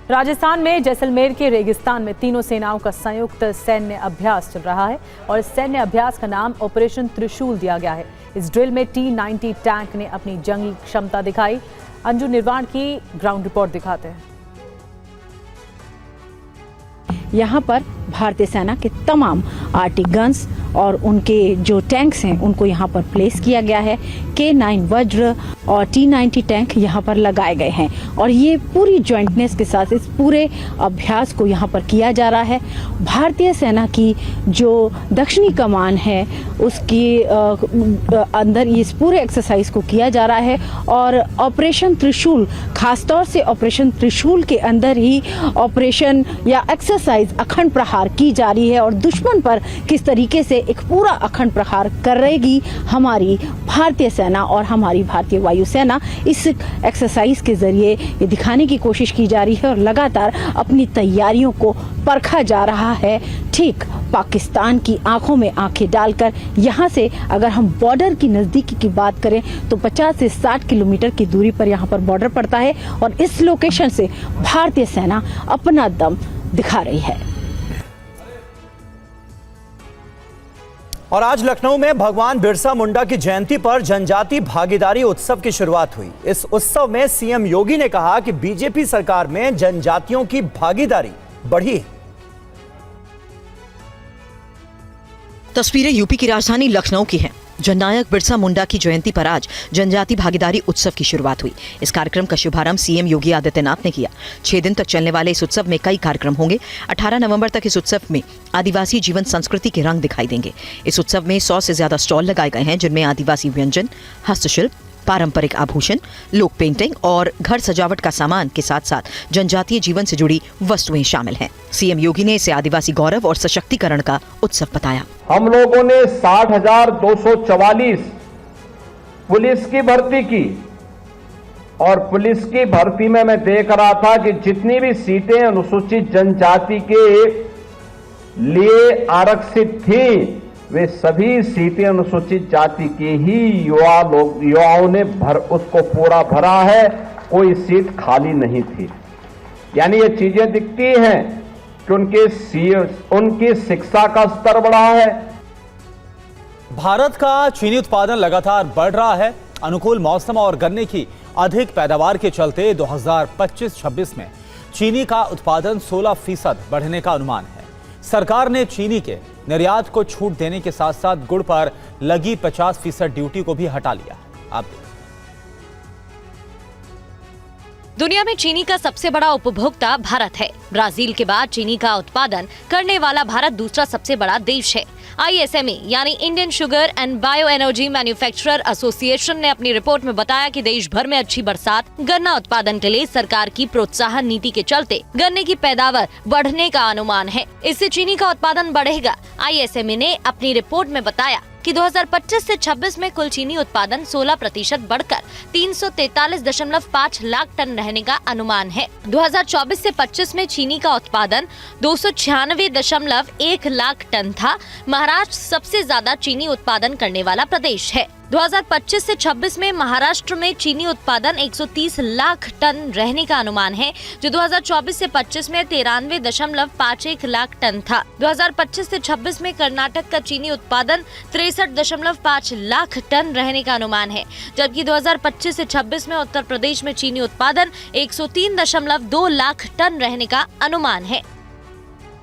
राजस्थान में जैसलमेर के रेगिस्तान में तीनों सेनाओं का संयुक्त सैन्य अभ्यास चल रहा है और इस सैन्य अभ्यास का नाम ऑपरेशन त्रिशूल दिया गया है। इस ड्रिल में T-90 टैंक ने अपनी जंगी क्षमता दिखाई। अंजू निर्वाण की ग्राउंड रिपोर्ट दिखाते हैं। यहाँ पर भारतीय सेना के तमाम आर्टिक गन्स और उनके जो टैंक्स हैं उनको यहाँ पर प्लेस किया गया है। K9 वज्र और T-90 टैंक यहाँ पर लगाए गए हैं और ये पूरी जॉइंटनेस के साथ इस पूरे अभ्यास को यहाँ पर किया जा रहा है। भारतीय सेना की जो दक्षिणी कमान है उसके अंदर इस पूरे एक्सरसाइज को किया जा रहा है और ऑपरेशन त्रिशूल, खासतौर से ऑपरेशन त्रिशूल के अंदर ही ऑपरेशन या एक्सरसाइज अखंड प्रहार की जा रही है और दुश्मन पर किस तरीके से एक पूरा अखंड प्रहार करेगी हमारी भारतीय सेना और हमारी भारतीय वायुसेना। इस एक्सरसाइज के जरिए ये दिखाने की कोशिश की जा रही है और लगातार अपनी तैयारियों को परखा जा रहा है। ठीक पाकिस्तान की आंखों में आंखें डालकर यहाँ से अगर हम बॉर्डर की नज़दीकी की बात करें तो 50 से 60 किलोमीटर की दूरी पर यहाँ पर बॉर्डर पड़ता है और इस लोकेशन से भारतीय सेना अपना दम दिखा रही है। और आज लखनऊ में भगवान बिरसा मुंडा की जयंती पर जनजातीय भागीदारी उत्सव की शुरुआत हुई। इस उत्सव में सीएम योगी ने कहा कि बीजेपी सरकार में जनजातियों की भागीदारी बढ़ी है। तस्वीरें यूपी की राजधानी लखनऊ की हैं। जननायक बिरसा मुंडा की जयंती पर आज जनजाति भागीदारी उत्सव की शुरुआत हुई। इस कार्यक्रम का शुभारंभ सीएम योगी आदित्यनाथ ने किया। 6 दिन तक चलने वाले इस उत्सव में कई कार्यक्रम होंगे। 18 नवंबर तक इस उत्सव में आदिवासी जीवन संस्कृति के रंग दिखाई देंगे। इस उत्सव में 100 से ज्यादा स्टॉल लगाए गए हैं जिनमें आदिवासी व्यंजन, हस्तशिल्प, पारंपरिक आभूषण, लोक पेंटिंग और घर सजावट का सामान के साथ साथ जनजातीय जीवन से जुड़ी वस्तुएं शामिल हैं। सीएम योगी ने इसे आदिवासी गौरव और सशक्तिकरण का उत्सव बताया। हम लोगों ने 60,244 पुलिस की भर्ती की और पुलिस की भर्ती में मैं देख रहा था कि जितनी भी सीटें अनुसूचित जनजाति के लिए आरक्षित थी वे सभी सीटें अनुसूचित जाति के ही युवाओं ने उसको पूरा भरा है। कोई सीट खाली नहीं थी। यानी ये चीजें दिखती हैं कि उनकी शिक्षा का स्तर बढ़ा है। भारत का चीनी उत्पादन लगातार बढ़ रहा है। अनुकूल मौसम और गन्ने की अधिक पैदावार के चलते 2025-26 में चीनी का उत्पादन 16% बढ़ने का अनुमान है। सरकार ने चीनी के निर्यात को छूट देने के साथ साथ गुड़ पर लगी 50% ड्यूटी को भी हटा लिया। अब दुनिया में चीनी का सबसे बड़ा उपभोक्ता भारत है। ब्राजील के बाद चीनी का उत्पादन करने वाला भारत दूसरा सबसे बड़ा देश है। ISME यानी Indian sugar and bio energy manufacturer association ने अपनी रिपोर्ट में बताया कि देश भर में अच्छी बरसात गन्ना उत्पादन के लिए सरकार की प्रोत्साहन नीति के चलते गन्ने की पैदावार बढ़ने का अनुमान है। इससे चीनी का उत्पादन बढ़ेगा। ISME ने अपनी रिपोर्ट में बताया कि 2025 से 26 में कुल चीनी उत्पादन 16% बढ़कर 343.5 लाख टन रहने का अनुमान है। 2024 से 25 में चीनी का उत्पादन 296.1 लाख टन था। महाराष्ट्र सबसे ज्यादा चीनी उत्पादन करने वाला प्रदेश है। 2025 से 26 में महाराष्ट्र में चीनी उत्पादन 130 लाख टन रहने का अनुमान है, जो 2024 से 25 में 93.51 लाख टन था। 2025 से 26 में कर्नाटक का चीनी उत्पादन 63.5 लाख टन रहने का अनुमान है, जबकि 2025 से 26 में उत्तर प्रदेश में चीनी उत्पादन 103.2 लाख टन रहने का अनुमान है।